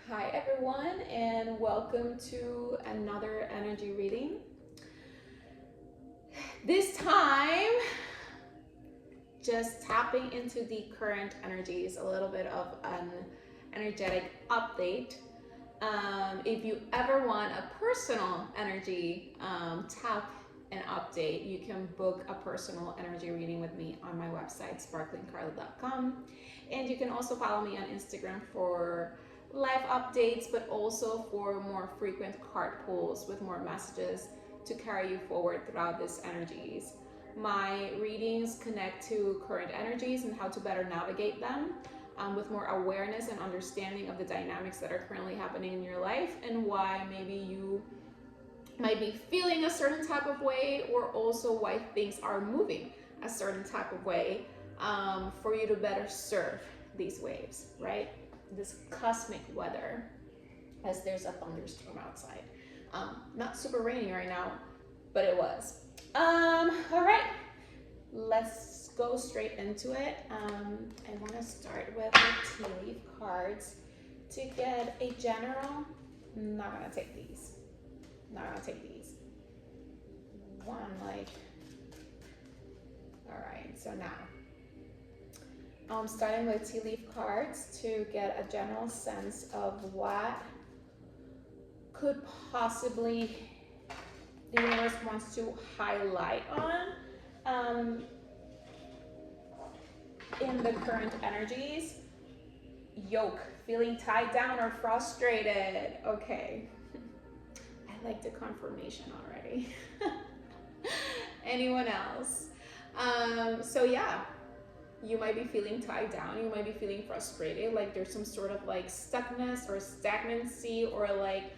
Hi everyone, and welcome to another energy reading. This time, just tapping into the current energies, a little bit of an energetic update. If you ever want a personal energy tap and update, you can book a personal energy reading with me on my website, sparklingcarla.com. And you can also follow me on Instagram for live updates, but also for more frequent card pulls with more messages to carry you forward throughout these energies. My readings connect to current energies and how to better navigate them with more awareness and understanding of the dynamics that are currently happening in your life and why maybe you might be feeling a certain type of way, or also why things are moving a certain type of way for you to better serve these waves, right? This cosmic weather, as there's a thunderstorm outside. Not super rainy right now, but it was. All right, let's go straight into it. I want to start with the tea leaf cards to get a general. I'm not gonna take these. One, like, all right, so now I'm starting with tea leaf cards to get a general sense of what could possibly the universe wants to highlight on in the current energies. Yoke, feeling tied down or frustrated. Okay. I like the confirmation already. Anyone else? So yeah, you might be feeling tied down. You might be feeling frustrated. Like there's some sort of like stuckness or stagnancy, or like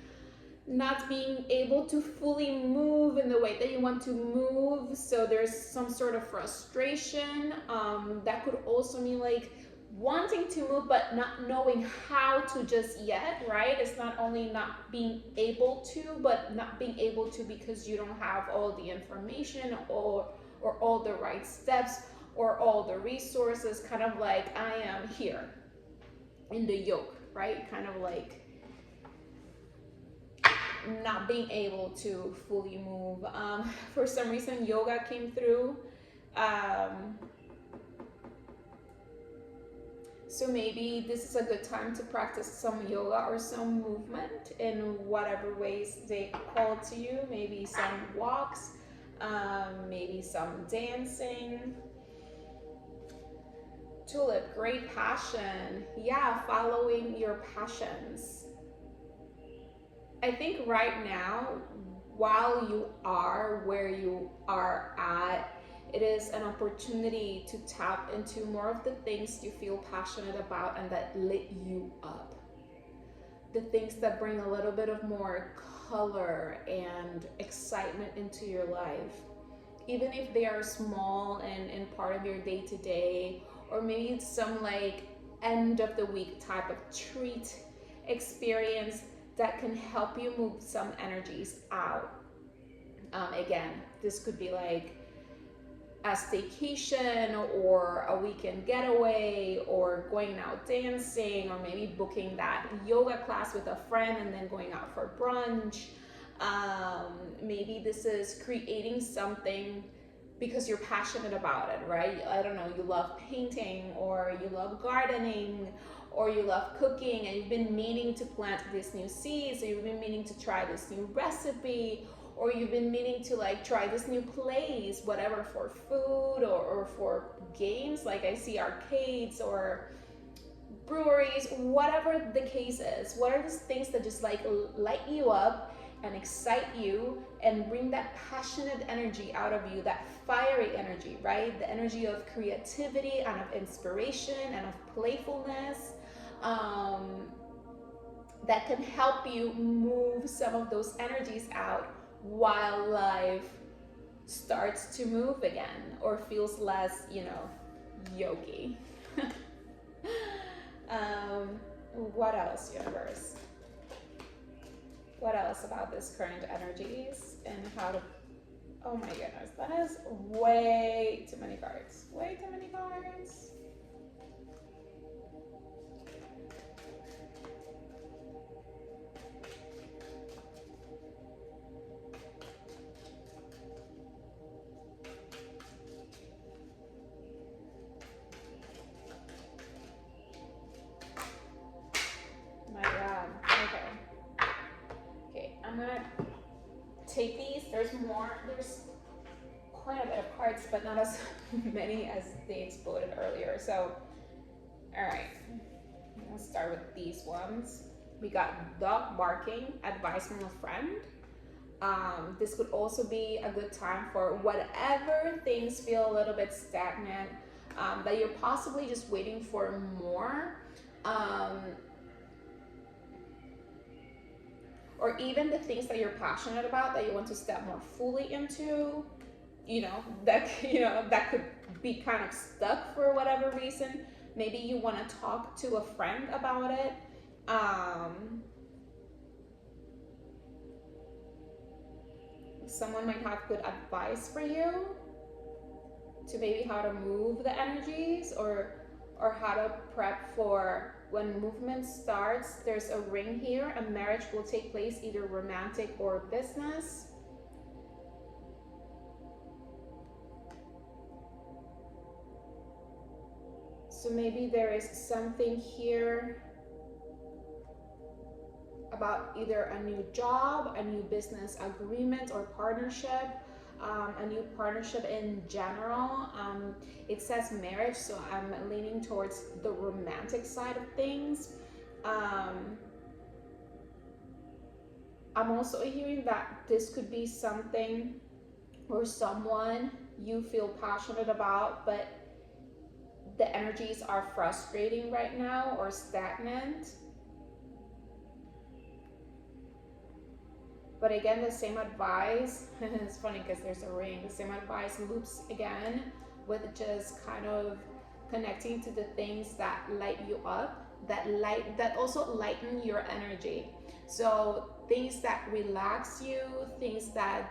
not being able to fully move in the way that you want to move. So there's some sort of frustration. That could also mean like wanting to move but not knowing how to just yet, right? It's not only not being able to, but not being able to because you don't have all the information or all the right steps or all the resources. Kind of like I am here in the yoke, right? Kind of like not being able to fully move. For some reason, yoga came through. So maybe this is a good time to practice some yoga or some movement in whatever ways they call to you. Maybe some walks, maybe some dancing. Tulip, great passion. Yeah, following your passions. I think right now, while you are where you are at, it is an opportunity to tap into more of the things you feel passionate about and that lit you up. The things that bring a little bit of more color and excitement into your life. Even if they are small and part of your day to day, or maybe it's some like end of the week type of treat experience that can help you move some energies out. Again, this could be like a staycation or a weekend getaway or going out dancing, or maybe booking that yoga class with a friend and then going out for brunch. Maybe this is creating something because you're passionate about it, right? I don't know, you love painting or you love gardening or you love cooking and you've been meaning to plant this new seeds, or you've been meaning to try this new recipe, or you've been meaning to like try this new place, whatever, for food or for games. Like I see arcades or breweries, whatever the case is. What are those things that just like light you up and excite you and bring that passionate energy out of you, that fiery energy, right? The energy of creativity and of inspiration and of playfulness, that can help you move some of those energies out while life starts to move again or feels less, yogi. What else, universe? What else about this current energies and how to... Oh my goodness, that is way too many cards. Way too many cards. take these. There's more. There's quite a bit of cards, but not as many as they exploded earlier. So, all right, let's start with these ones. We got dog barking, advice from a friend. This could also be a good time for whatever things feel a little bit stagnant, that you're possibly just waiting for more. Or even the things that you're passionate about that you want to step more fully into, that could be kind of stuck for whatever reason. Maybe you want to talk to a friend about it. Someone might have good advice for you to maybe how to move the energies, or how to prep for when movement starts. There's a ring here. A marriage will take place, either romantic or business. So maybe there is something here about either a new job, a new business agreement or partnership, a new partnership in general. It says marriage, so I'm leaning towards the romantic side of things. I'm also hearing that this could be something or someone you feel passionate about, but the energies are frustrating right now or stagnant. But again, the same advice, it's funny because there's a ring, the same advice loops again, with just kind of connecting to the things that light you up, that also lighten your energy. So things that relax you, things that,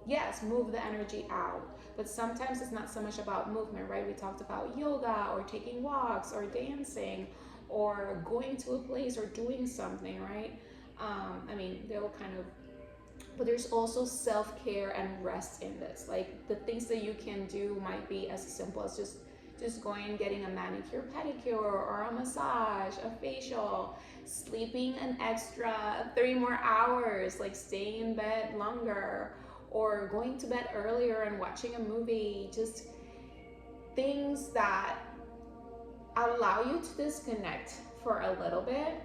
yes, move the energy out. But sometimes it's not so much about movement, right? We talked about yoga or taking walks or dancing or going to a place or doing something, right? They'll kind of, but there's also self-care and rest in this. Like the things that you can do might be as simple as just going and getting a manicure, pedicure, or a massage, a facial, sleeping an extra 3 more hours, like staying in bed longer, or going to bed earlier and watching a movie. Just things that allow you to disconnect for a little bit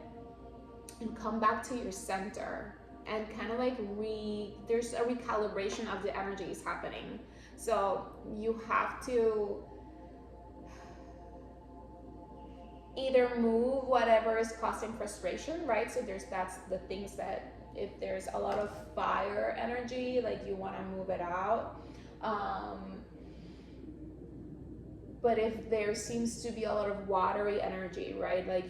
and come back to your center, and kind of like there's a recalibration of the energies happening. So you have to either move whatever is causing frustration, right? So that's the things that, if there's a lot of fire energy, like you want to move it out. But if there seems to be a lot of watery energy, right? Like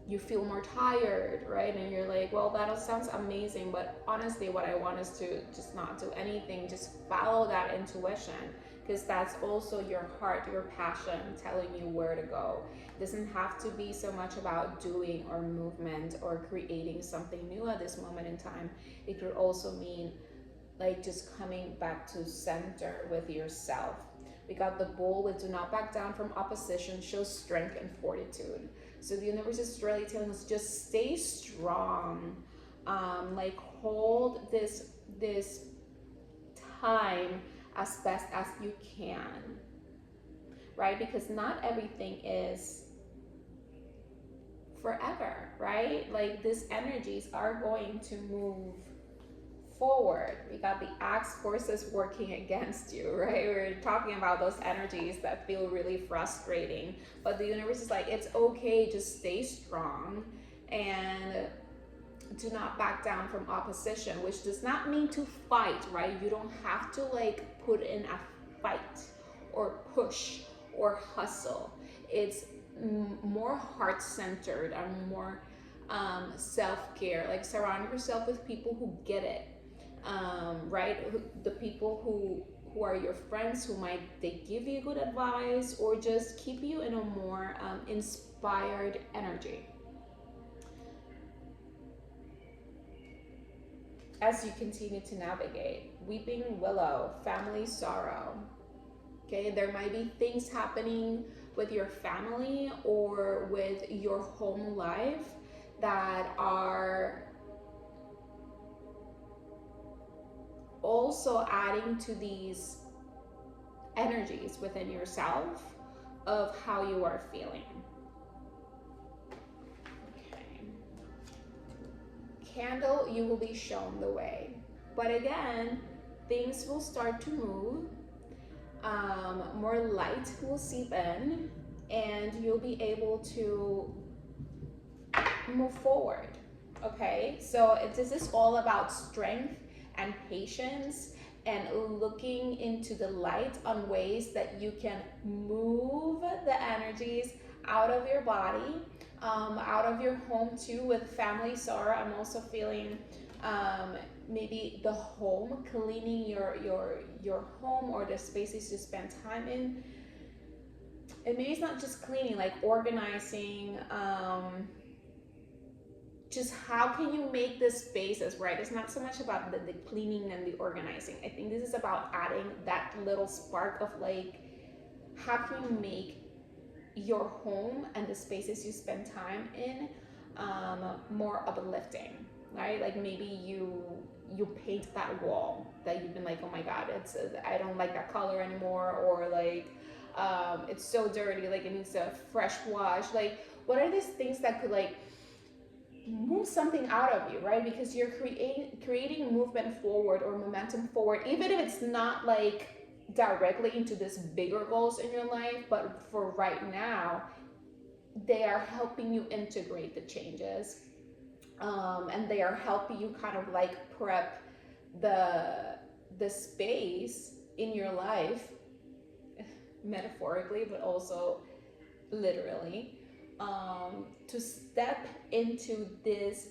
you feel more tired, right? And you're like, well, that sounds amazing, but honestly, what I want is to just not do anything. Just follow that intuition, because that's also your heart, your passion telling you where to go. It doesn't have to be so much about doing or movement or creating something new at this moment in time. It could also mean like just coming back to center with yourself. We got the bull with do not back down from opposition, shows strength and fortitude. So the universe is really telling us just stay strong. Like hold this time as best as you can, right? Because not everything is forever, right? Like these energies are going to move forward. We got the axe forces working against you, right? We're talking about those energies that feel really frustrating, but the universe is like, it's okay, just stay strong and do not back down from opposition, which does not mean to fight, right? You don't have to like put in a fight or push or hustle. It's more heart-centered and more self-care. Like surround yourself with people who get it, right? The people who are your friends, who might they give you good advice or just keep you in a more inspired energy. As you continue to navigate, weeping willow, family sorrow. Okay, there might be things happening with your family or with your home life that are also adding to these energies within yourself of how you are feeling. Okay. Candle, you will be shown the way. But again, things will start to move. More light will seep in, and you'll be able to move forward. Okay, so this is all about strength and patience and looking into the light on ways that you can move the energies out of your body, out of your home too. With family sorrow, I'm also feeling maybe the home, cleaning your home or the spaces you spend time in. And maybe it's not just cleaning, like organizing, just how can you make the spaces right. It's not so much about the cleaning and the organizing. I think this is about adding that little spark of like, how can you make your home and the spaces you spend time in more uplifting, right? Like maybe you paint that wall that you've been like, oh my god, it's I don't like that color anymore, or like it's so dirty, like it needs a fresh wash. Like what are these things that could like move something out of you, right? Because you're creating movement forward or momentum forward, even if it's not like directly into this bigger goals in your life, but for right now they are helping you integrate the changes, and they are helping you kind of like prep the space in your life, metaphorically but also literally, to step into this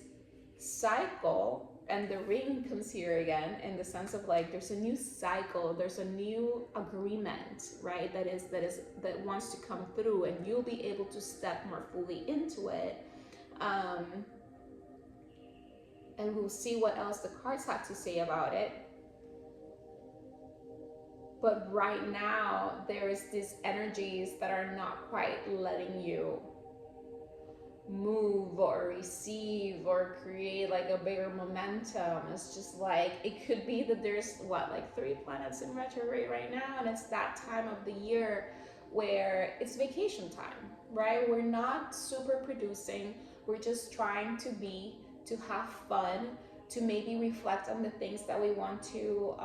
cycle. And the ring comes here again in the sense of like there's a new cycle, there's a new agreement, right, that wants to come through, and you'll be able to step more fully into it. And we'll see what else the cards have to say about it. But right now there is these energies that are not quite letting you move or receive or create like a bigger momentum. It's just like, it could be that there's like 3 planets in retrograde right now, and it's that time of the year where it's vacation time, right? We're not super producing, we're just trying to have fun, to maybe reflect on the things that we want to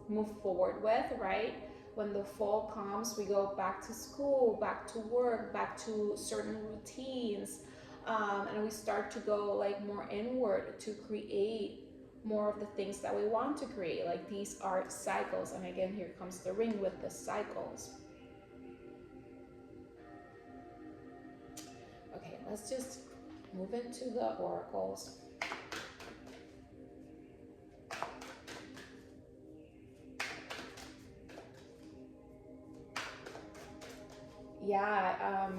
move forward with, right? When the fall comes, we go back to school, back to work, back to certain routines, and we start to go like more inward to create more of the things that we want to create. Like these are cycles, and again, here comes the ring with the cycles. Okay, let's just move into the oracles. Yeah,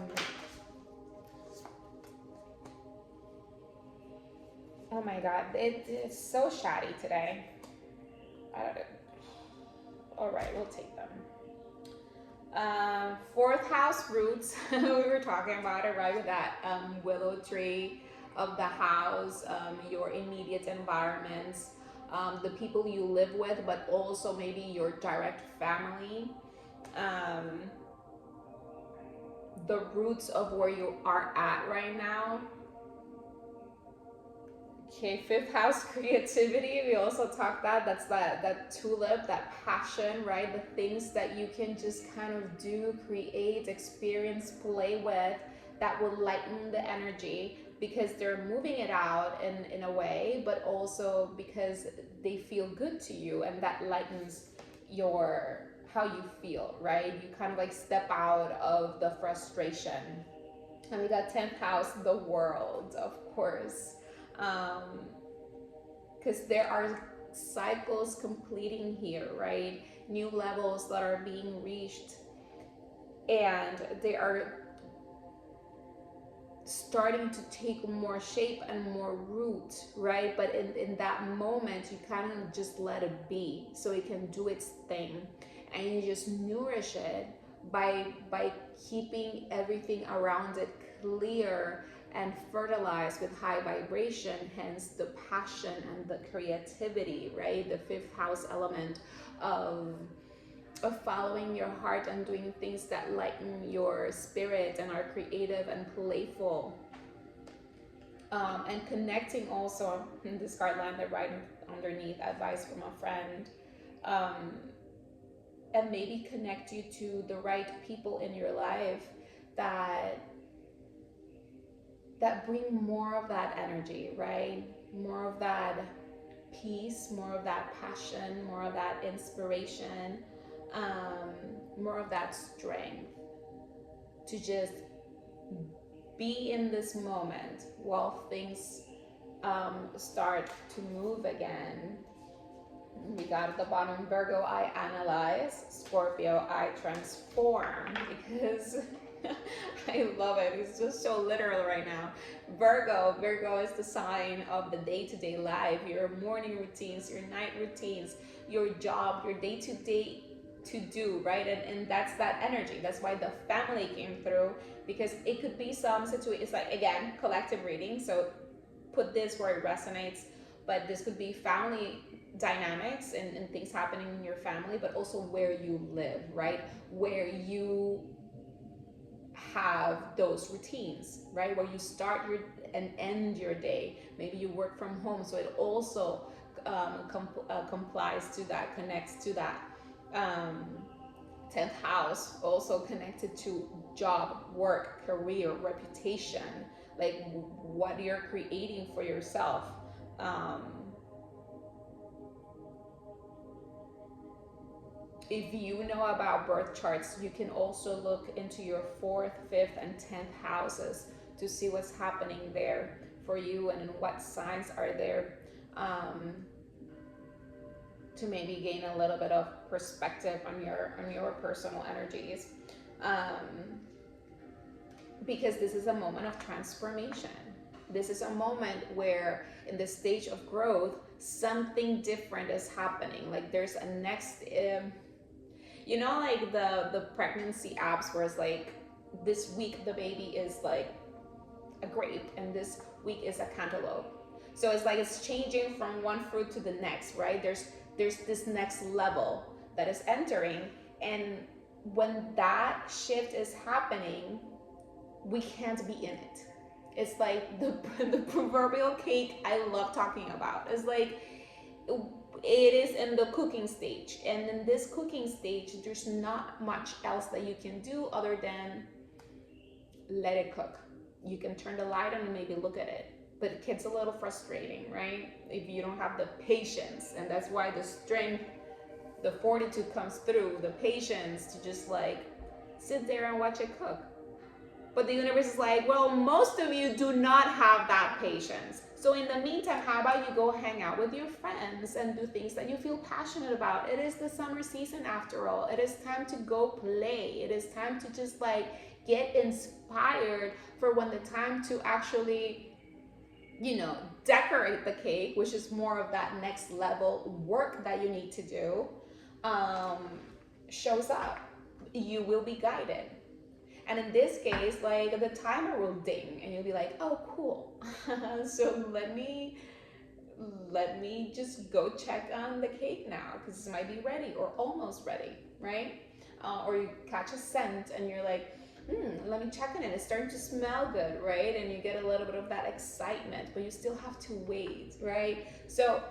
oh my god, it's so shoddy today. I don't know. All right, we'll take them. 4th house roots. We were talking about it, right, with that willow tree of the house, your immediate environments, the people you live with, but also maybe your direct family, the roots of where you are at right now. Okay, 5th house, creativity. We also talked that's that tulip, that passion, right? The things that you can just kind of do, create, experience, play with, that will lighten the energy because they're moving it out in a way, but also because they feel good to you, and that lightens your how you feel, right? You kind of like step out of the frustration. And we got 10th house, the world, of course. Because there are cycles completing here, right? New levels that are being reached, and they are starting to take more shape and more root, right? But in that moment, you kind of just let it be so it can do its thing, and you just nourish it by keeping everything around it clear and fertilized with high vibration, hence the passion and the creativity, right? The fifth house element of following your heart and doing things that lighten your spirit and are creative and playful. And connecting also, this card landed right underneath advice from a friend. And maybe connect you to the right people in your life that bring more of that energy, right? More of that peace, more of that passion, more of that inspiration, more of that strength to just be in this moment while things start to move again. We got at the bottom, Virgo, I analyze. Scorpio, I transform. Because I love it. It's just so literal right now. Virgo is the sign of the day-to-day life, your morning routines, your night routines, your job, your day-to-day to do, right? And that's that energy. That's why the family came through, because it could be some situation. It's like, again, collective reading. So put this where it resonates, but this could be family dynamics and things happening in your family, but also where you live, right? Where you have those routines, right? Where you start your and end your day. Maybe you work from home, so it also complies to that, connects to that. 10th house also connected to job, work, career, reputation, like what you're creating for yourself. If you know about birth charts, you can also look into your 4th, 5th, and 10th houses to see what's happening there for you and what signs are there, to maybe gain a little bit of perspective on your personal energies, because this is a moment of transformation. This is a moment where in this stage of growth, something different is happening. Like there's a next, like the pregnancy apps where it's like, this week the baby is like a grape and this week is a cantaloupe. So it's like it's changing from one fruit to the next, right? There's this next level that is entering, and when that shift is happening, we can't be in it. It's like the proverbial cake I love talking about. It's like it is in the cooking stage, and in this cooking stage there's not much else that you can do other than let it cook. You can turn the light on and maybe look at it, but it gets a little frustrating, right? If you don't have the patience, and that's why the strength, the fortitude comes through, the patience to just like sit there and watch it cook. But the universe is like, well, most of you do not have that patience. So in the meantime, how about you go hang out with your friends and do things that you feel passionate about? It is the summer season after all. It is time to go play. It is time to just like get inspired for when the time to actually, decorate the cake, which is more of that next level work that you need to do, shows up. You will be guided. And in this case, like the timer will ding and you'll be like, oh, cool. So let me just go check on the cake now, because it might be ready or almost ready, right? Or you catch a scent and you're like, let me check on it. It's starting to smell good, right? And you get a little bit of that excitement, but you still have to wait, right? So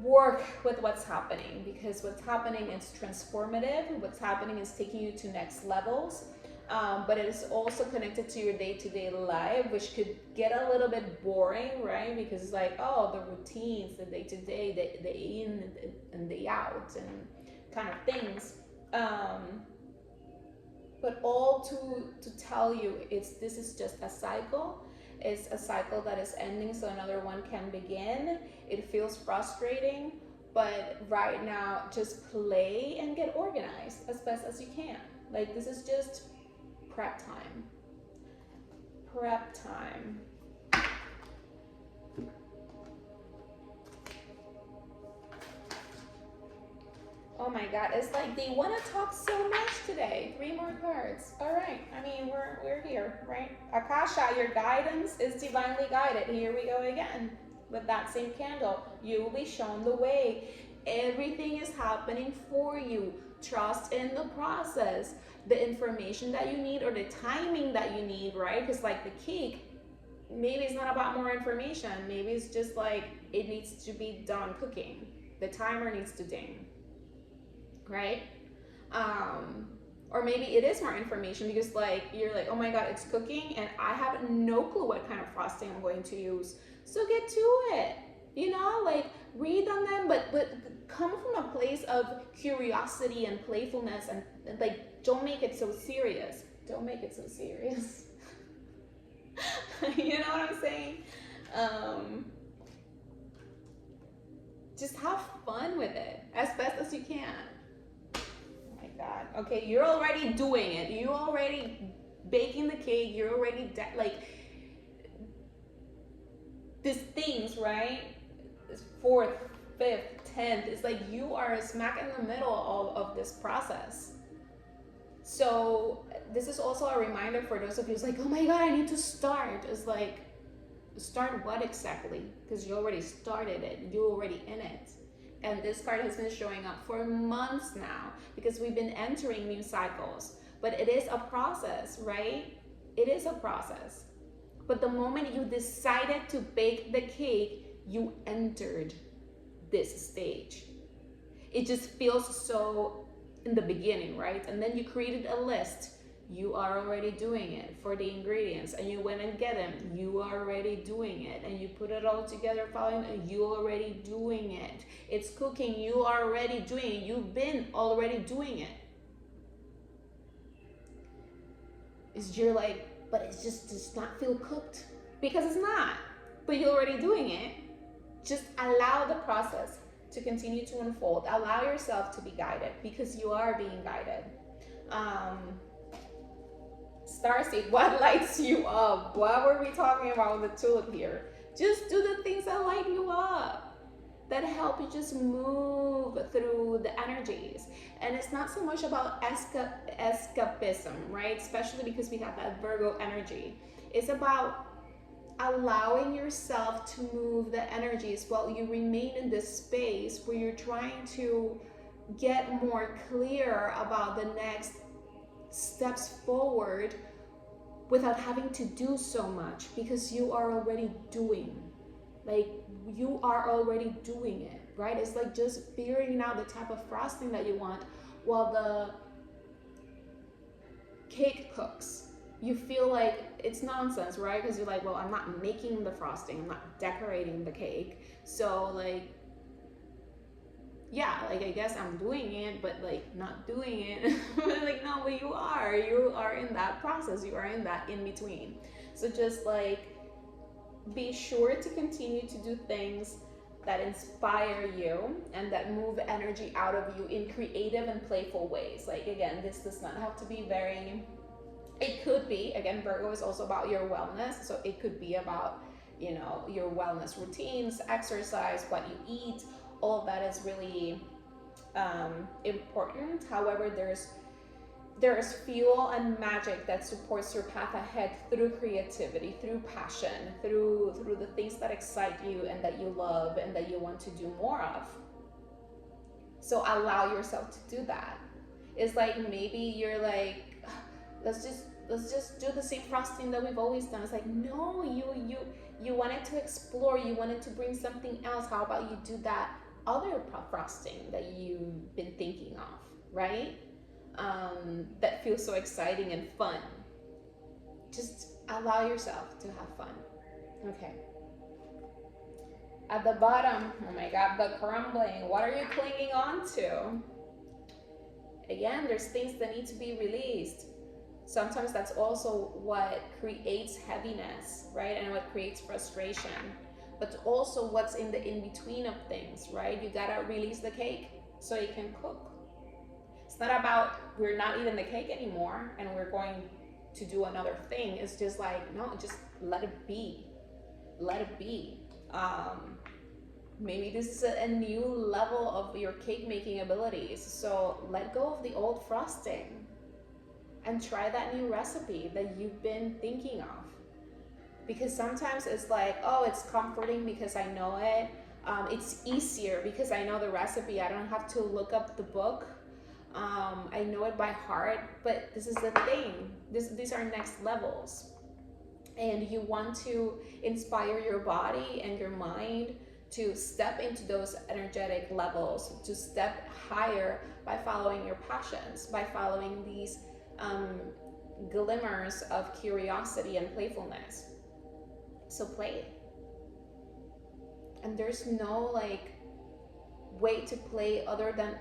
work with what's happening, because what's happening is transformative. What's happening is taking you to next levels, but it is also connected to your day-to-day life, which could get a little bit boring, right? Because it's like, oh, the routines, the day-to-day, the in and the out and kind of things, but all to tell you, this is just a cycle. It's a cycle that is ending, so another one can begin. It feels frustrating, but right now just play and get organized as best as you can. Like, this is just prep time. Prep time. Oh my God, it's like they want to talk so much today. 3 more cards. All right, I mean, we're here, right? Akasha, your guidance is divinely guided. Here we go again with that same candle. You will be shown the way. Everything is happening for you. Trust in the process. The information that you need or the timing that you need, right? Because like the cake, maybe it's not about more information. Maybe it's just like it needs to be done cooking. The timer needs to ding, right? Or maybe it is more information because like you're like, oh my God, it's cooking and I have no clue what kind of frosting I'm going to use. So get to it, you know, like read on them, but come from a place of curiosity and playfulness, and like don't make it so serious. Don't make it so serious. You know what I'm saying? Just have fun with it as best as you can. Oh my God. Okay, you're already doing it. You're already baking the cake. You're already like these things, right? 4th, 5th, 10th. It's like you are smack in the middle of this process. So this is also a reminder for those of you who's like, oh my God, I need to start. It's like, start what exactly? Because you already started it. You're already in it. And this card has been showing up for months now because we've been entering new cycles. But it is a process, right? It is a process. But the moment you decided to bake the cake, you entered this stage. It just feels so in the beginning, right? And then you created a list. You are already doing it for the ingredients, and you went and get them. You are already doing it, and you put it all together following it. You already doing it. It's cooking. You are already doing it. You've been already doing it. You're like, but it just does not feel cooked because it's not. But you're already doing it. Just allow the process to continue to unfold. Allow yourself to be guided because you are being guided. Starseed, what lights you up? What were we talking about with the tulip here? Just do the things that light you up, that help you just move through the energies. And it's not so much about escapism, right? Especially because we have that Virgo energy. It's about allowing yourself to move the energies while you remain in this space where you're trying to get more clear about the next steps forward without having to do so much, because you are already doing, like you are already doing it, right? It's like just figuring out the type of frosting that you want while the cake cooks. You feel like it's nonsense, right? Because you're like, well, I'm not making the frosting, I'm not decorating the cake, so like, yeah, like I guess I'm doing it, but like not doing it. Like, no, but you are in that process. You are in that in between. So just like be sure to continue to do things that inspire you and that move energy out of you in creative and playful ways. Like again, this does not have to be very, it could be, again, Virgo is also about your wellness. So it could be about, you know, your wellness routines, exercise, what you eat. All of that is really important. However, there's fuel and magic that supports your path ahead through creativity, through passion, through the things that excite you and that you love and that you want to do more of. So allow yourself to do that. It's like maybe you're like, let's just do the same frosting that we've always done. It's like, no, you wanted to explore, you wanted to bring something else. How about you do that other frosting that you've been thinking of, right? That feels so exciting and fun. Just allow yourself to have fun. Okay. At the bottom, oh my God, the crumbling. What are you clinging on to? Again, there's things that need to be released. Sometimes that's also what creates heaviness, right? And what creates frustration. But also what's in the in-between of things, right? You gotta release the cake so it can cook. It's not about we're not eating the cake anymore and we're going to do another thing. It's just like, no, just let it be. Let it be. Maybe this is a new level of your cake making abilities. So let go of the old frosting and try that new recipe that you've been thinking of. Because sometimes it's like, oh, it's comforting because I know it. It's easier because I know the recipe. I don't have to look up the book. I know it by heart. But this is the thing. These are next levels. And you want to inspire your body and your mind to step into those energetic levels, to step higher by following your passions, by following these glimmers of curiosity and playfulness. So play. And there's no like way to play other than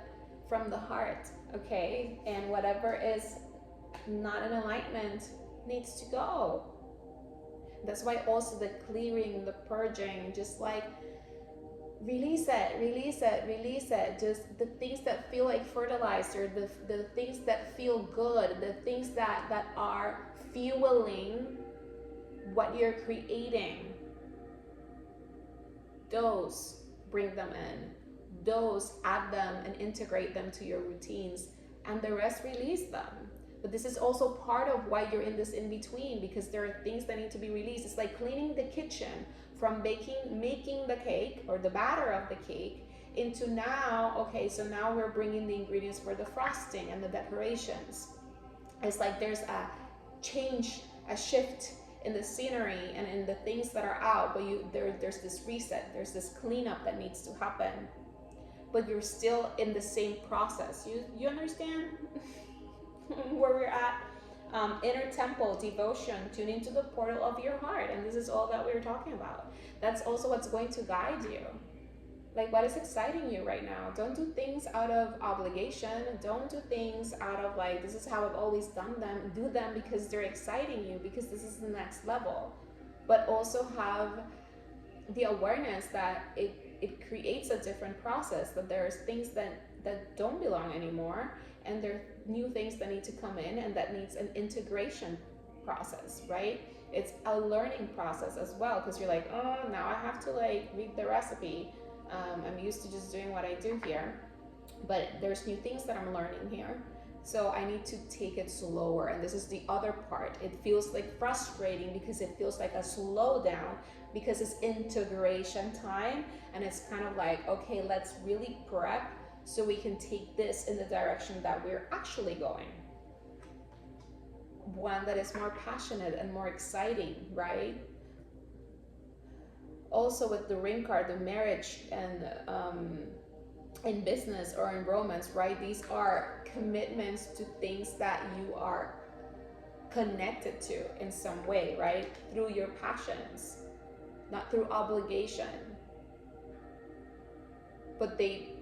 from the heart, okay? And whatever is not in alignment needs to go. That's why also the clearing, the purging, just like release it, release it, release it. Just the things that feel like fertilizer, the things that feel good, the things that are fueling what you're creating. Those, bring them in. Those, add them and integrate them to your routines. And the rest, release them. But this is also part of why you're in this in-between, because there are things that need to be released. It's like cleaning the kitchen from making the cake or the batter of the cake into now, okay, so now we're bringing the ingredients for the frosting and the decorations. It's like there's a change, a shift in the scenery and in the things that are out, but there's this reset, there's this cleanup that needs to happen, but you're still in the same process. You understand where we're at? Inner temple, devotion, tune into the portal of your heart, and this is all that we're talking about. That's also what's going to guide you. Like, what is exciting you right now? Don't do things out of obligation. Don't do things out of like, this is how I've always done them. Do them because they're exciting you, because this is the next level. But also have the awareness that it creates a different process, that there's things that don't belong anymore, and there are new things that need to come in, and that needs an integration process, right? It's a learning process as well, because you're like, oh, now I have to like read the recipe. I'm used to just doing what I do here, but there's new things that I'm learning here. So I need to take it slower. And this is the other part. It feels like frustrating because it feels like a slowdown, because it's integration time. And it's kind of like, okay, let's really prep so we can take this in the direction that we're actually going. One that is more passionate and more exciting, right? Also with the ring card, the marriage and in business or in romance, right? These are commitments to things that you are connected to in some way, right? Through your passions, not through obligation. But they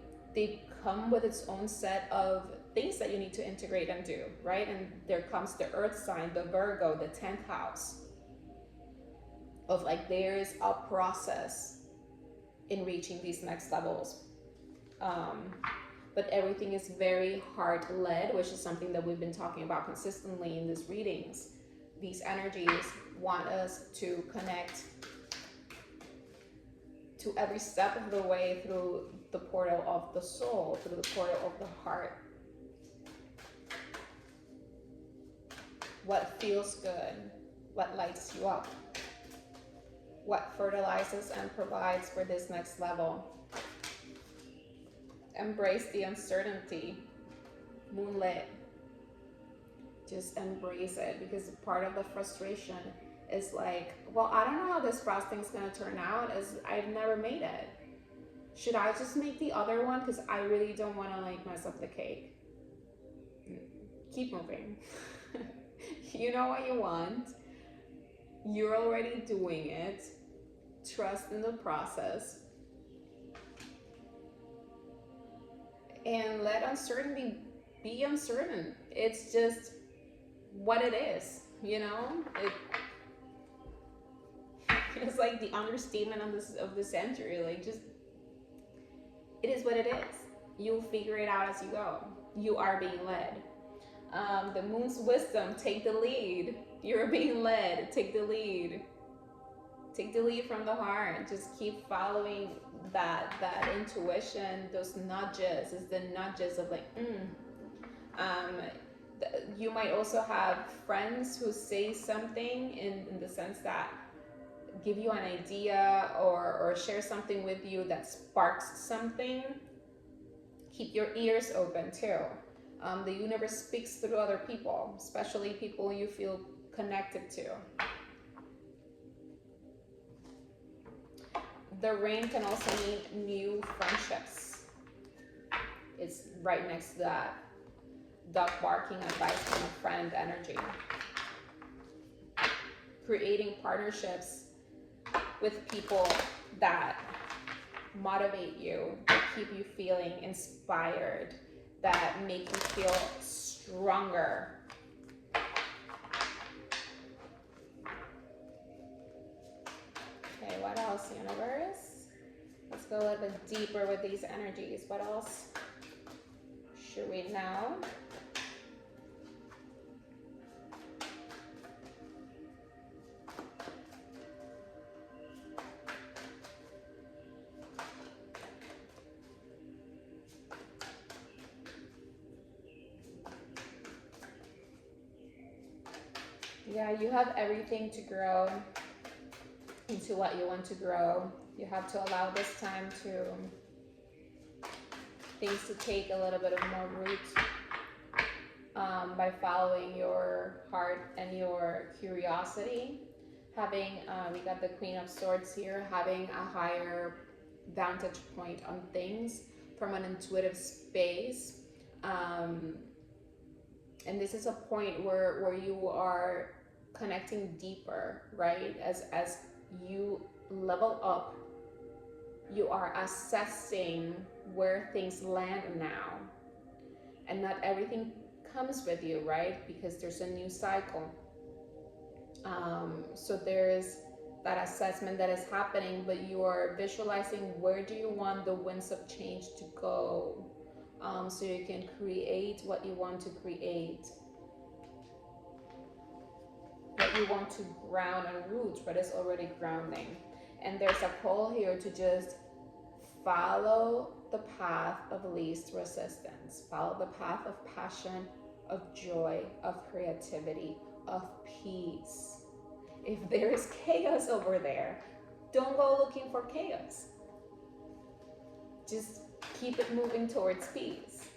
come with its own set of things that you need to integrate and do, right? And there comes the earth sign, the Virgo, the 10th house, of like, there's a process in reaching these next levels. But everything is very heart-led, which is something that we've been talking about consistently in these readings. These energies want us to connect to every step of the way through the portal of the soul, through the portal of the heart. What feels good, what lights you up, what fertilizes and provides for this next level. Embrace the uncertainty. Moonlit. Just embrace it, because part of the frustration is like, well, I don't know how this frosting is going to turn out, as I've never made it. Should I just make the other one? Because I really don't want to like mess up the cake. Keep moving. You know what you want. You're already doing it. Trust in the process. And let uncertainty be uncertain. It's just what it is, you know? It's like the understatement of the century. Like, just, it is what it is. You'll figure it out as you go. You are being led. The moon's wisdom, take the lead. You're being led, take the lead. Take the lead from the heart. Just keep following that intuition, those nudges. It's the nudges of like, um, you might also have friends who say something in the sense that give you an idea or share something with you that sparks something. Keep your ears open too. The universe speaks through other people, especially people you feel connected to. The ring can also mean new friendships. It's right next to that dog barking advice from a friend energy. Creating partnerships with people that motivate you, that keep you feeling inspired, that make you feel stronger. Okay, what else, universe? Let's go a little bit deeper with these energies. What else should we know? Yeah, you have everything to grow into what you want to grow. You have to allow this time to things to take a little bit of more root by following your heart and your curiosity. Having, we got the Queen of Swords here, having a higher vantage point on things from an intuitive space. And this is a point where you are connecting deeper, right? As you level up, you are assessing where things land now. And not everything comes with you, right? Because there's a new cycle. So there is that assessment that is happening, but you are visualizing where do you want the winds of change to go, so you can create what you want to create, what you want to ground and root, what is already grounding. And there's a call here to just follow the path of least resistance, follow the path of passion, of joy, of creativity, of peace. If there is chaos over there, don't go looking for chaos. Just keep it moving towards peace.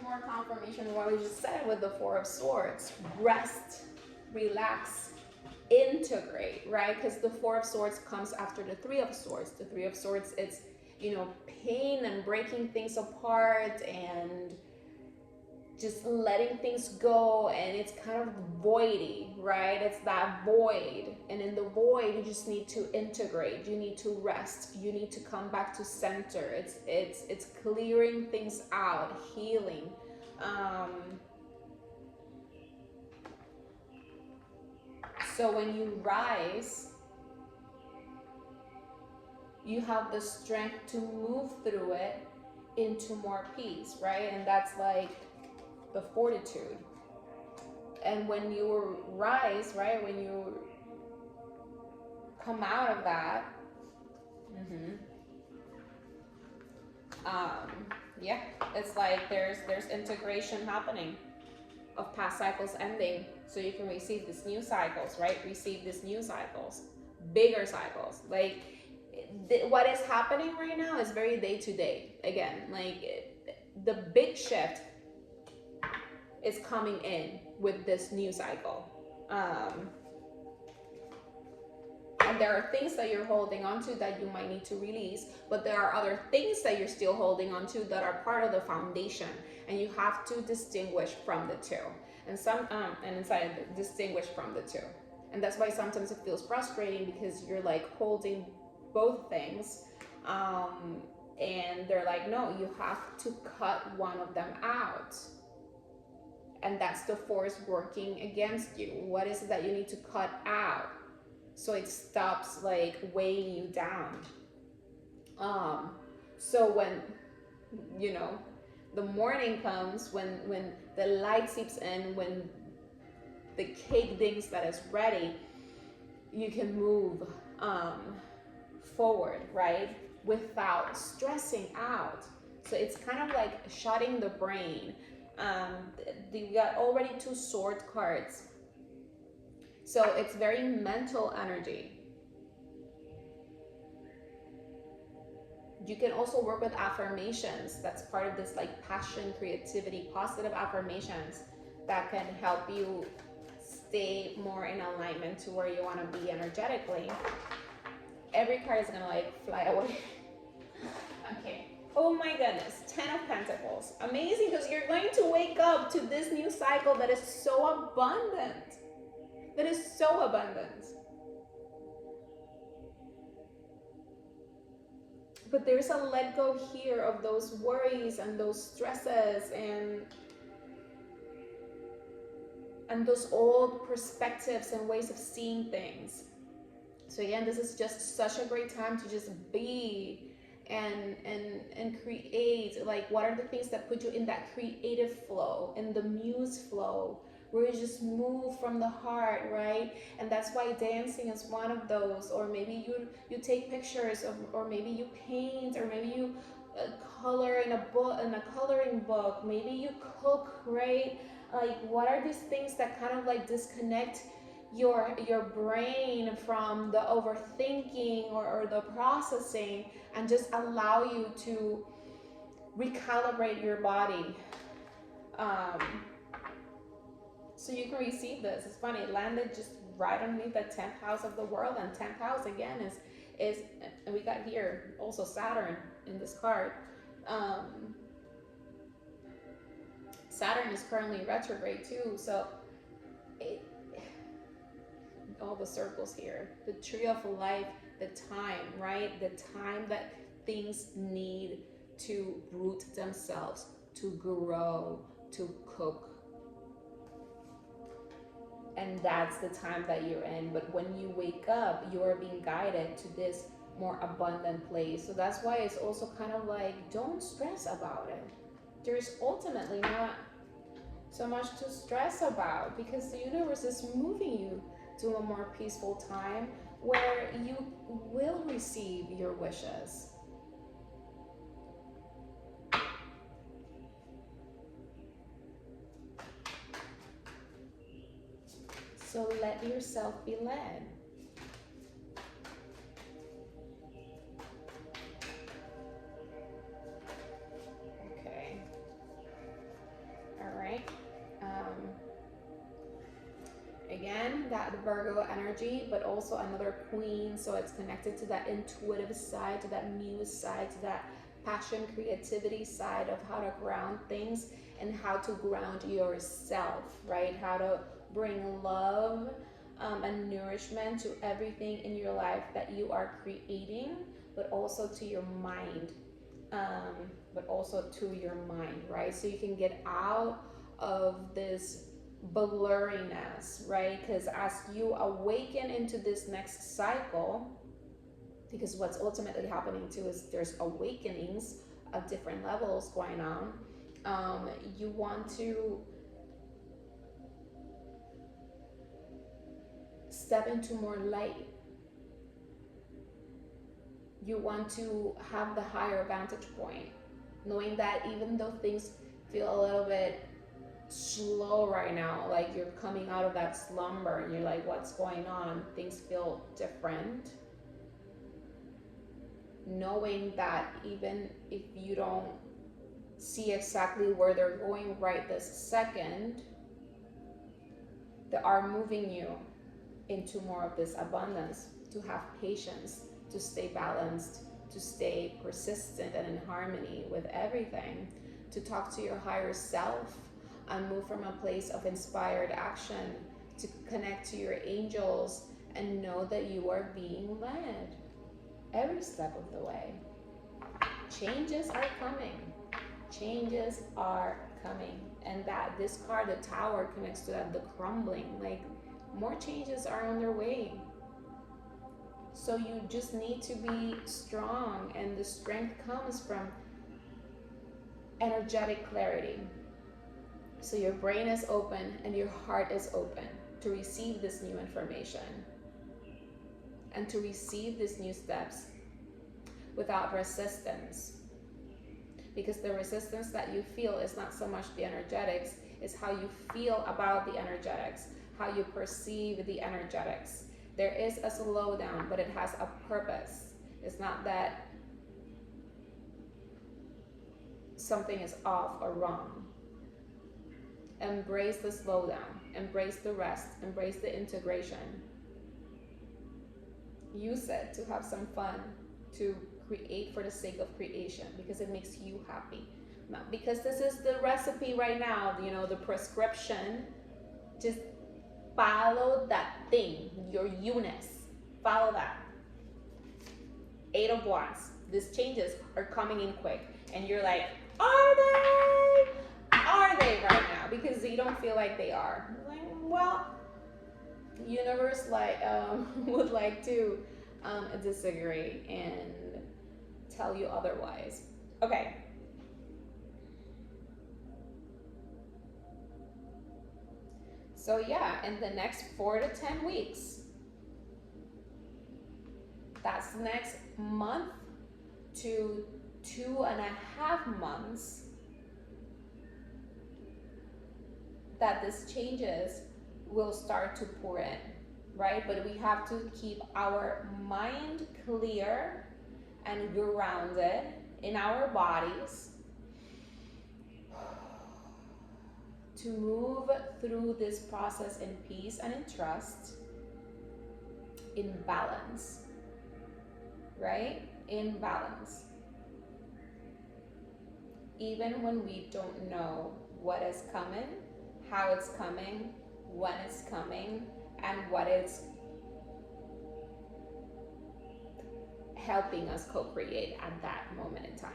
More confirmation of what we just said with the Four of Swords. Rest, relax, integrate, right? Because the Four of Swords comes after the Three of Swords. The Three of Swords, it's, pain and breaking things apart and just letting things go, and it's kind of voidy, right? It's that void, and in the void you just need to integrate, you need to rest, you need to come back to center. It's clearing things out, healing. So when you rise, you have the strength to move through it into more peace, right? And that's like the fortitude. And when you rise, right, when you come out of that, yeah, it's like there's integration happening of past cycles ending, so you can receive these new cycles, right? Receive these new cycles, bigger cycles. Like what is happening right now is very day to day. Again, like the big shift is coming in with this new cycle. And there are things that you're holding on to that you might need to release, but there are other things that you're still holding on to that are part of the foundation, and you have to distinguish from the two. And distinguish from the two. And that's why sometimes it feels frustrating, because you're like holding both things, and they're like, no, you have to cut one of them out. And that's the force working against you. What is it that you need to cut out so it stops like weighing you down? So when, the morning comes, when the light seeps in, when the cake thinks that it's ready, you can move forward, right? Without stressing out. So it's kind of like shutting the brain. You got already 2 sword cards. So it's very mental energy. You can also work with affirmations. That's part of this like passion, creativity, positive affirmations that can help you stay more in alignment to where you want to be energetically. Every card is gonna like fly away. Okay. Oh my goodness, 10 of Pentacles. Amazing, because you're going to wake up to this new cycle that is so abundant. That is so abundant. But there's a let go here of those worries and those stresses and those old perspectives and ways of seeing things. So again, this is just such a great time to just be and create. Like, what are the things that put you in that creative flow, in the muse flow, where you just move from the heart, right? And that's why dancing is one of those. Or maybe you take pictures of, or maybe you paint, or maybe you color in a book, in a coloring book. Maybe you cook, right? Like, what are these things that kind of like disconnect your brain from the overthinking or the processing, and just allow you to recalibrate your body, so you can receive this. It's funny, it landed just right underneath the 10th house of the world, and 10th house again is and we got here also Saturn in this card. Saturn is currently retrograde too, so all the circles here, the tree of life, the time, right? The time that things need to root themselves, to grow, to cook. And that's the time that you're in. But when you wake up, you are being guided to this more abundant place. So that's why it's also kind of like, don't stress about it. There's ultimately not so much to stress about, because the universe is moving you to a more peaceful time where you will receive your wishes. So let yourself be led. Okay. All right. Again, that Virgo energy, but also another queen. So it's connected to that intuitive side, to that muse side, to that passion, creativity side of how to ground things and how to ground yourself, right? How to bring love and nourishment to everything in your life that you are creating, but also to your mind, right? So you can get out of this blurriness, right? Because as you awaken into this next cycle, because what's ultimately happening too is there's awakenings of different levels going on. You want to step into more light. You want to have the higher vantage point, knowing that even though things feel a little bit slow right now, like you're coming out of that slumber and you're like, what's going on? Things feel different. Knowing that even if you don't see exactly where they're going right this second, they are moving you into more of this abundance, to have patience, to stay balanced, to stay persistent and in harmony with everything, to talk to your higher self and move from a place of inspired action, to connect to your angels and know that you are being led every step of the way. Changes are coming. Changes are coming. And that this card, the Tower, connects to that, the crumbling. Like, more changes are on their way. So you just need to be strong, and the strength comes from energetic clarity. So your brain is open and your heart is open to receive this new information and to receive these new steps without resistance. Because the resistance that you feel is not so much the energetics, it's how you feel about the energetics, how you perceive the energetics. There is a slowdown, but it has a purpose. It's not that something is off or wrong. Embrace the slowdown, embrace the rest, embrace the integration. Use it to have some fun, to create for the sake of creation, because it makes you happy. Not because this is the recipe right now, you know, the prescription. Just follow that thing, your Eunice. Follow that. 8 of Wands. These changes are coming in quick. And you're like, are they? Are they right now? Because you don't feel like they are. Like, well, universe would like to disagree and tell you otherwise. Okay. So yeah, in the next 4 to 10 weeks, that's the next month to 2.5 months, that these changes will start to pour in, right? But we have to keep our mind clear and grounded in our bodies to move through this process in peace and in trust, in balance, right? In balance. Even when we don't know what is coming, how it's coming, when it's coming, and what is helping us co-create at that moment in time.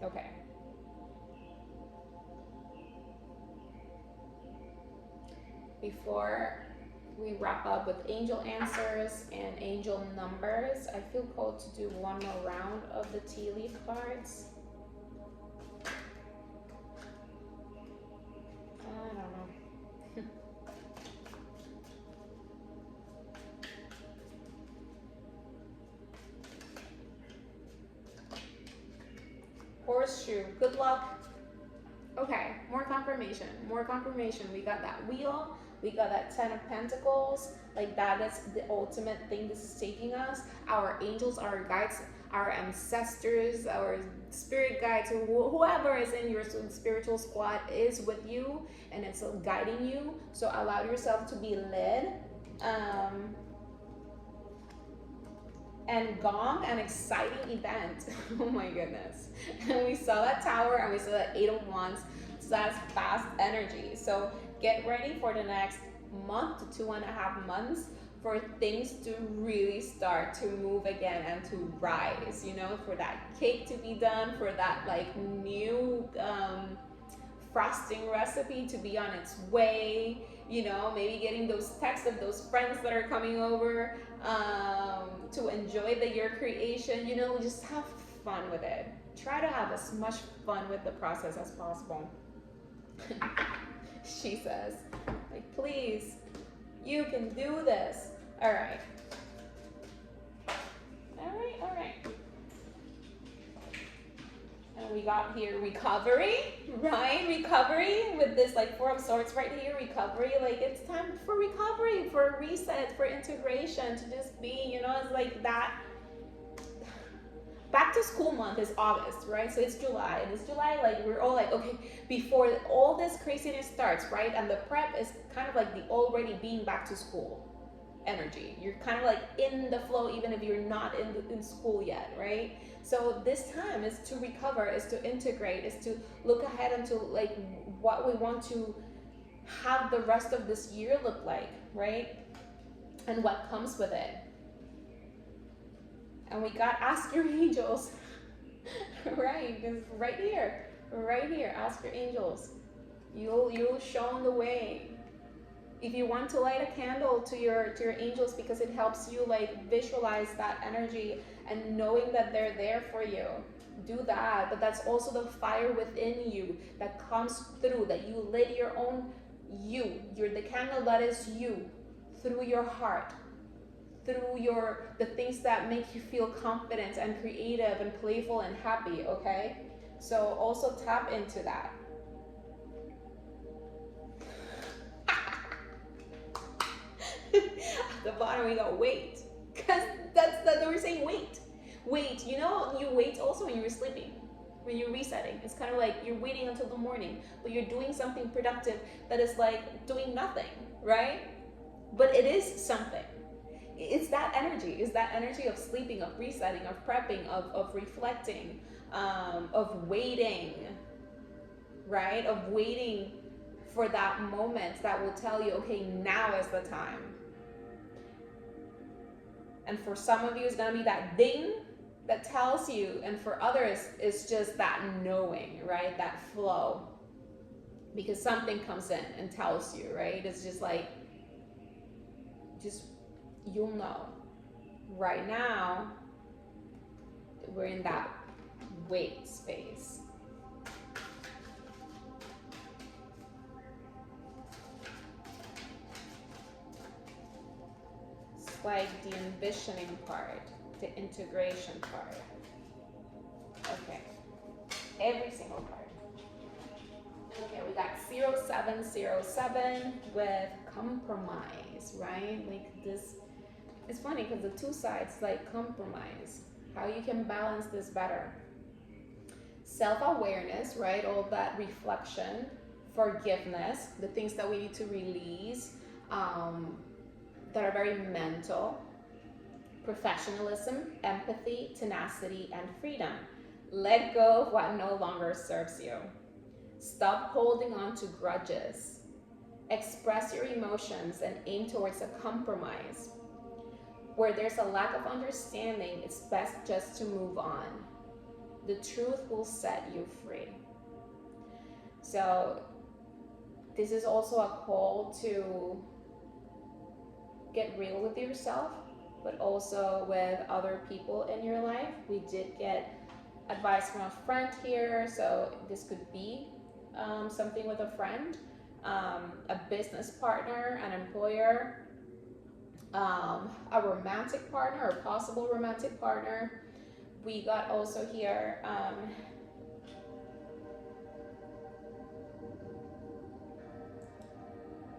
Okay. Before we wrap up with angel answers and angel numbers, I feel called to do one more round of the tea leaf cards. I don't know. Horseshoe, good luck. Okay, more confirmation, more confirmation. We got that wheel, we got that 10 of Pentacles. Like, that is the ultimate thing this is taking us. Our angels, our guides, our ancestors, our spirit guides, whoever is in your spiritual squad is with you and it's guiding you. So allow yourself to be led. And gong, an exciting event. Oh my goodness. And we saw that Tower and we saw that 8 of Wands. So that's fast energy. So get ready for the next month to 2.5 months for things to really start to move again and to rise, you know, for that cake to be done, for that like new frosting recipe to be on its way, you know, maybe getting those texts of those friends that are coming over to enjoy your creation, you know, just have fun with it. Try to have as much fun with the process as possible. She says, like, please, you can do this. All right. All right. And we got here recovery, right? Recovery with this like 4 of Swords right here. Recovery, like it's time for recovery, for a reset, for integration, to just be, you know, it's like that. Back to school month is August, right? So it's July, and it's July, like we're all like, okay, before all this craziness starts, right? And the prep is kind of like the already being back to school energy. You're kind of like in the flow, even if you're not in school yet, right? So this time is to recover, is to integrate, is to look ahead into like what we want to have the rest of this year look like, right? And what comes with it. And we got ask your angels, right? Right here, ask your angels. You'll show the way. If you want to light a candle to your angels, because it helps you like visualize that energy and knowing that they're there for you. do that. But that's also the fire within you that comes through, that you lit your own you. You're the candle that is you, through your heart, through the things that make you feel confident and creative and playful and happy. Okay, so also tap into that. At the bottom we go wait, because that's that we're saying wait. You know, you wait also when you're sleeping, when you're resetting. It's kind of like you're waiting until the morning, but you're doing something productive that is like doing nothing, right? But it is something. It's that energy. It's that energy of sleeping, of resetting, of prepping, of reflecting, of waiting, right? Of waiting for that moment that will tell you, okay, now is the time. And for some of you, it's going to be that ding that tells you, and for others, it's just that knowing, right? That flow. Because something comes in and tells you, right? It's just like, just, you'll know. Right now, we're in that wait space. Like the envisioning part, the integration part. Okay, every single part. Okay, we got 0707 with compromise, right? Like this, it's funny because the two sides like compromise, how you can balance this better. Self-awareness, right? All that reflection, forgiveness, the things that we need to release, that are very mental, professionalism, empathy, tenacity, and freedom. Let go of what no longer serves you. Stop holding on to grudges. Express your emotions and aim towards a compromise. Where there's a lack of understanding, it's best just to move on. The truth will set you free. So this is also a call to get real with yourself, but also with other people in your life. We did get advice from a friend here, so this could be something with a friend, a business partner, an employer, a romantic partner or possible romantic partner. We got also here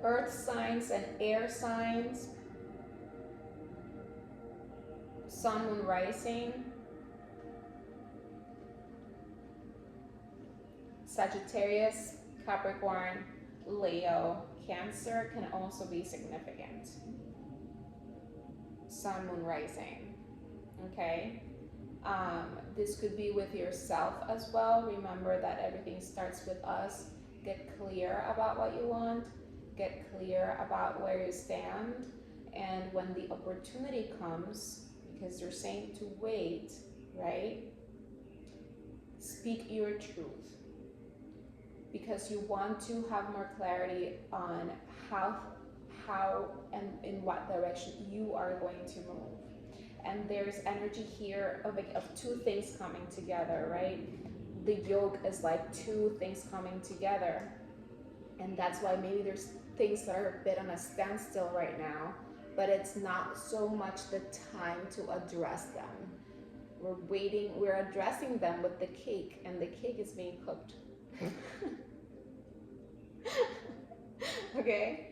earth signs and air signs, sun, moon, rising, Sagittarius, Capricorn, Leo, Cancer can also be significant. Sun, moon, rising. Okay. This could be with yourself as well. Remember that everything starts with us. Get clear about what you want. Get clear about where you stand. And when the opportunity comes, because you're saying to wait, right? Speak your truth. Because you want to have more clarity on how and in what direction you are going to move. And there's energy here of two things coming together, right? The yoke is like two things coming together. And that's why maybe there's things that are a bit on a standstill right now, but it's not so much the time to address them. We're addressing them with the cake, and the cake is being cooked. Okay.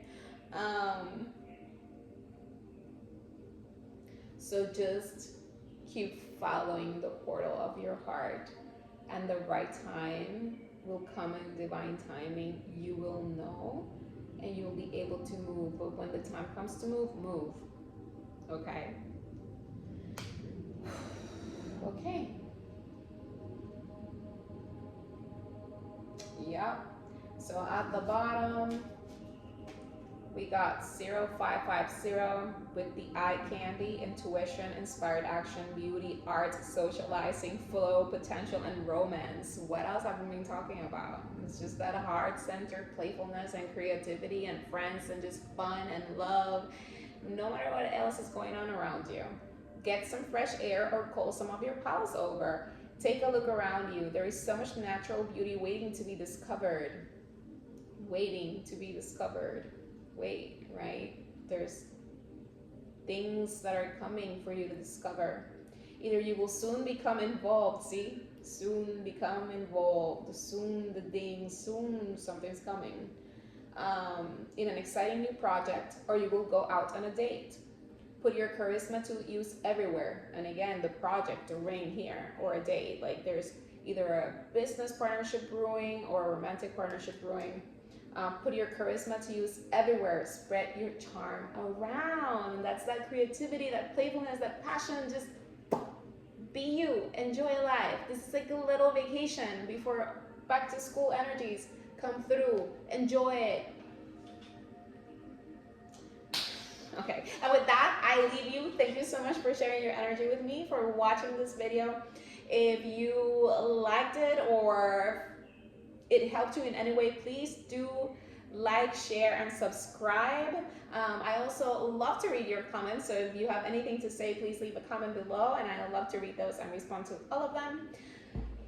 So just keep following the portal of your heart, and the right time will come in divine timing. You will know, and you'll be able to move. But when the time comes to move, move. Okay? Okay. Yep. So at the bottom, we got 0550 with the eye candy, intuition, inspired action, beauty, art, socializing, flow, potential, and romance. What else have we been talking about? It's just that heart-centered playfulness and creativity and friends and just fun and love, no matter what else is going on around you. Get some fresh air or call some of your pals over. Take a look around you. There is so much natural beauty waiting to be discovered. Waiting to be discovered. Wait, right? There's things that are coming for you to discover. Either you will soon become involved, see? Soon become involved. Soon the ding, soon something's coming. In an exciting new project, or you will go out on a date. Put your charisma to use everywhere. And again, the project, the ring here, or a date. Like there's either a business partnership brewing or a romantic partnership brewing. Put your charisma to use everywhere. Spread your charm around. And that's that creativity, that playfulness, that passion. Just be you. Enjoy life. This is like a little vacation before back to school energies come through. Enjoy it. Okay, and with that, I leave you. Thank you so much for sharing your energy with me, for watching this video. If you liked it or it helped you in any way, please do like, share, and subscribe. I also love to read your comments, so if you have anything to say, please leave a comment below, and I love to read those and respond to all of them.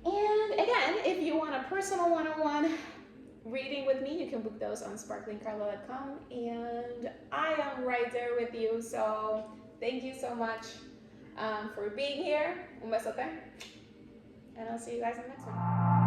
And again, if you want a personal one-on-one reading with me, you can book those on sparklingcarla.com, and I am right there with you. So thank you so much for being here. Un besote, and I'll see you guys in the next one.